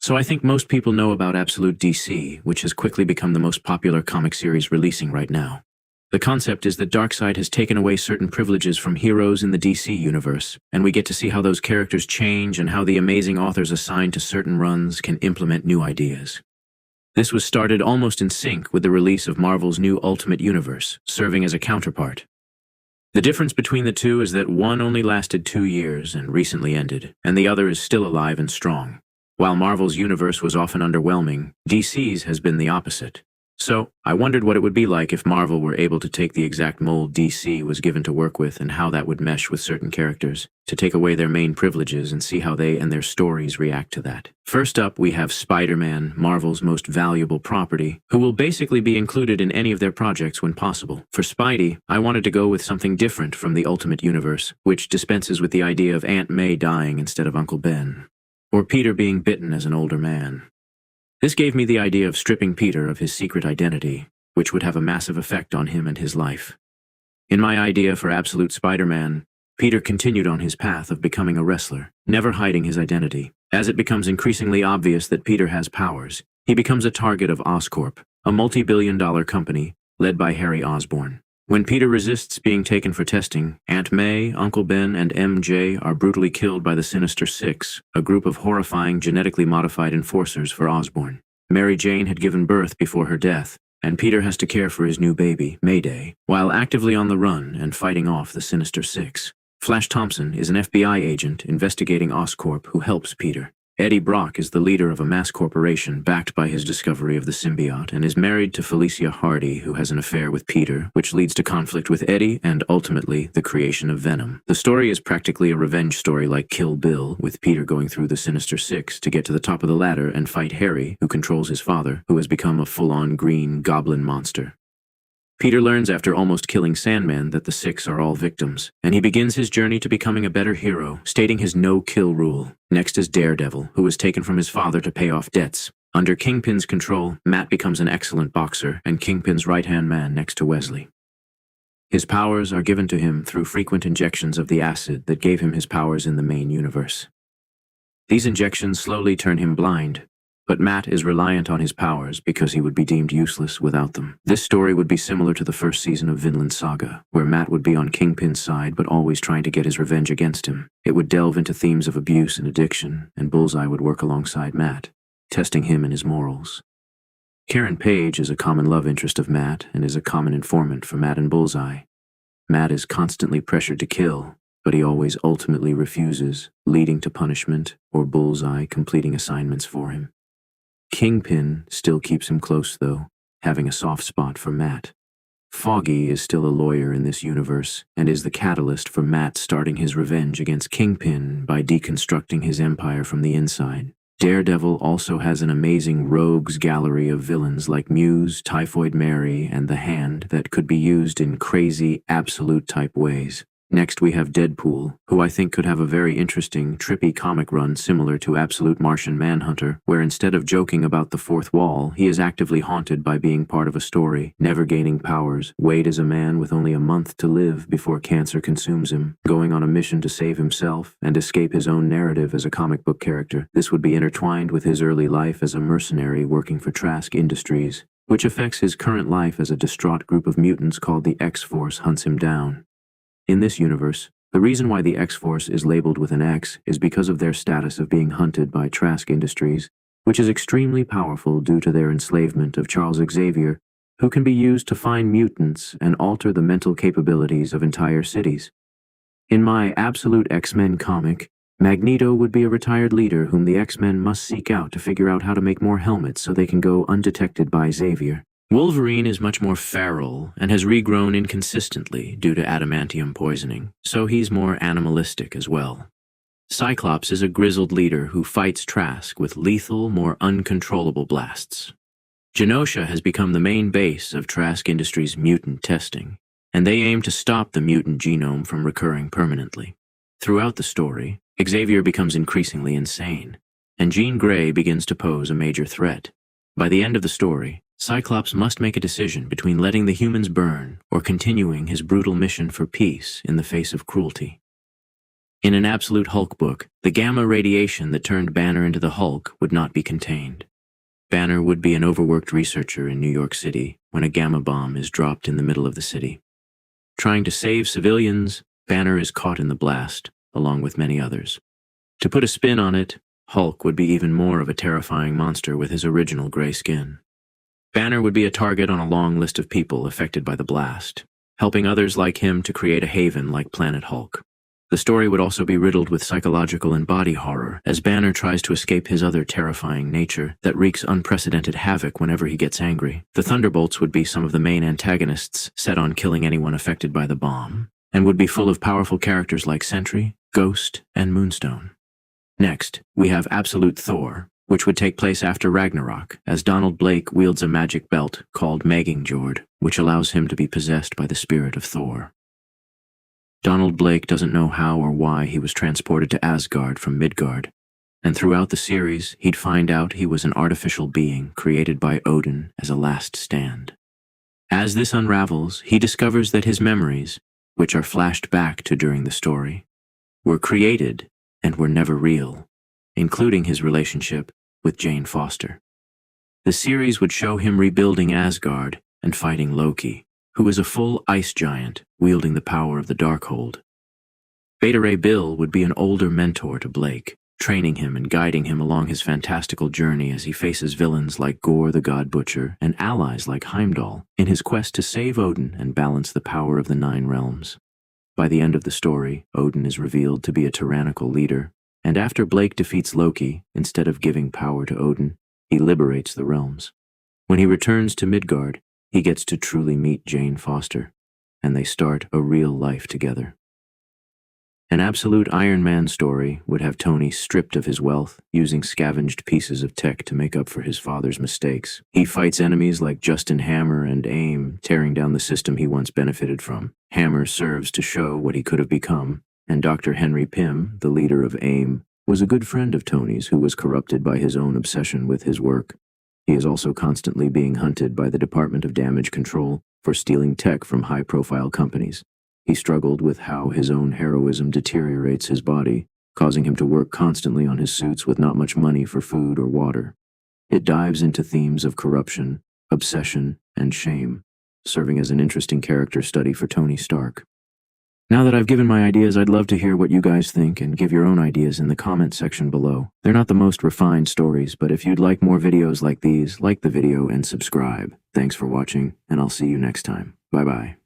So I think most people know about Absolute DC, which has quickly become the most popular comic series releasing right now. The concept is that Darkseid has taken away certain privileges from heroes in the DC universe, and we get to see how those characters change and how the amazing authors assigned to certain runs can implement new ideas. This was started almost in sync with the release of Marvel's new Ultimate Universe, serving as a counterpart. The difference between the two is that one only lasted 2 years and recently ended, and the other is still alive and strong. While Marvel's universe was often underwhelming, DC's has been the opposite. So, I wondered what it would be like if Marvel were able to take the exact mold DC was given to work with and how that would mesh with certain characters, to take away their main privileges and see how they and their stories react to that. First up, we have Spider-Man, Marvel's most valuable property, who will basically be included in any of their projects when possible. For Spidey, I wanted to go with something different from the Ultimate Universe, which dispenses with the idea of Aunt May dying instead of Uncle Ben, or Peter being bitten as an older man. This gave me the idea of stripping Peter of his secret identity, which would have a massive effect on him and his life. In my idea for Absolute Spider-Man, Peter continued on his path of becoming a wrestler, never hiding his identity. As it becomes increasingly obvious that Peter has powers, he becomes a target of Oscorp, a multi-billion-dollar company led by Harry Osborn. When Peter resists being taken for testing, Aunt May, Uncle Ben, and MJ are brutally killed by the Sinister Six, a group of horrifying genetically modified enforcers for Osborn. Mary Jane had given birth before her death, and Peter has to care for his new baby, Mayday, while actively on the run and fighting off the Sinister Six. Flash Thompson is an FBI agent investigating Oscorp who helps Peter. Eddie Brock is the leader of a mass corporation backed by his discovery of the symbiote and is married to Felicia Hardy, who has an affair with Peter, which leads to conflict with Eddie and ultimately the creation of Venom. The story is practically a revenge story like Kill Bill, with Peter going through the Sinister Six to get to the top of the ladder and fight Harry, who controls his father, who has become a full-on green goblin monster. Peter learns after almost killing Sandman that the Six are all victims, and he begins his journey to becoming a better hero, stating his no-kill rule. Next is Daredevil, who was taken from his father to pay off debts. Under Kingpin's control, Matt becomes an excellent boxer and Kingpin's right-hand man next to Wesley. His powers are given to him through frequent injections of the acid that gave him his powers in the main universe. These injections slowly turn him blind, but Matt is reliant on his powers because he would be deemed useless without them. This story would be similar to the first season of Vinland Saga, where Matt would be on Kingpin's side but always trying to get his revenge against him. It would delve into themes of abuse and addiction, and Bullseye would work alongside Matt, testing him and his morals. Karen Page is a common love interest of Matt and is a common informant for Matt and Bullseye. Matt is constantly pressured to kill, but he always ultimately refuses, leading to punishment or Bullseye completing assignments for him. Kingpin still keeps him close, though, having a soft spot for Matt. Foggy is still a lawyer in this universe, and is the catalyst for Matt starting his revenge against Kingpin by deconstructing his empire from the inside. Daredevil also has an amazing rogues gallery of villains like Muse, Typhoid Mary, and The Hand that could be used in crazy, absolute-type ways. Next we have Deadpool, who I think could have a very interesting, trippy comic run similar to Absolute Martian Manhunter, where instead of joking about the fourth wall, he is actively haunted by being part of a story, never gaining powers. Wade is a man with only a month to live before cancer consumes him, going on a mission to save himself and escape his own narrative as a comic book character. This would be intertwined with his early life as a mercenary working for Trask Industries, which affects his current life as a distraught group of mutants called the X-Force hunts him down. In this universe, the reason why the X-Force is labeled with an X is because of their status of being hunted by Trask Industries, which is extremely powerful due to their enslavement of Charles Xavier, who can be used to find mutants and alter the mental capabilities of entire cities. In my Absolute X-Men comic, Magneto would be a retired leader whom the X-Men must seek out to figure out how to make more helmets so they can go undetected by Xavier. Wolverine is much more feral and has regrown inconsistently due to adamantium poisoning, so he's more animalistic as well. Cyclops is a grizzled leader who fights Trask with lethal, more uncontrollable blasts. Genosha has become the main base of Trask Industries' mutant testing, and they aim to stop the mutant genome from recurring permanently. Throughout the story, Xavier becomes increasingly insane, and Jean Grey begins to pose a major threat. By the end of the story, Cyclops must make a decision between letting the humans burn or continuing his brutal mission for peace in the face of cruelty. In an Absolute Hulk book, the gamma radiation that turned Banner into the Hulk would not be contained. Banner would be an overworked researcher in New York City when a gamma bomb is dropped in the middle of the city. Trying to save civilians, Banner is caught in the blast, along with many others. To put a spin on it, Hulk would be even more of a terrifying monster with his original gray skin. Banner would be a target on a long list of people affected by the blast, helping others like him to create a haven like Planet Hulk. The story would also be riddled with psychological and body horror as Banner tries to escape his other terrifying nature that wreaks unprecedented havoc whenever he gets angry. The Thunderbolts would be some of the main antagonists set on killing anyone affected by the bomb, and would be full of powerful characters like Sentry, Ghost, and Moonstone. Next, we have Absolute Thor, which would take place after Ragnarok, as Donald Blake wields a magic belt called Magingjord, which allows him to be possessed by the spirit of Thor. Donald Blake doesn't know how or why he was transported to Asgard from Midgard, and throughout the series, he'd find out he was an artificial being created by Odin as a last stand. As this unravels, he discovers that his memories, which are flashed back to during the story, were created and were never real, including his relationship with Jane Foster. The series would show him rebuilding Asgard and fighting Loki, who is a full ice giant wielding the power of the Darkhold. Beta Ray Bill would be an older mentor to Blake, training him and guiding him along his fantastical journey as he faces villains like Gore the God Butcher and allies like Heimdall in his quest to save Odin and balance the power of the Nine Realms. By the end of the story, Odin is revealed to be a tyrannical leader, and after Blake defeats Loki, instead of giving power to Odin, he liberates the realms. When he returns to Midgard, he gets to truly meet Jane Foster, and they start a real life together. An Absolute Iron Man story would have Tony stripped of his wealth, using scavenged pieces of tech to make up for his father's mistakes. He fights enemies like Justin Hammer and AIM, tearing down the system he once benefited from. Hammer serves to show what he could have become, and Dr. Henry Pym, the leader of AIM, was a good friend of Tony's who was corrupted by his own obsession with his work. He is also constantly being hunted by the Department of Damage Control for stealing tech from high-profile companies. He struggled with how his own heroism deteriorates his body, causing him to work constantly on his suits with not much money for food or water. It dives into themes of corruption, obsession, and shame, serving as an interesting character study for Tony Stark. Now that I've given my ideas, I'd love to hear what you guys think and give your own ideas in the comment section below. They're not the most refined stories, but if you'd like more videos like these, like the video and subscribe. Thanks for watching, and I'll see you next time. Bye-bye.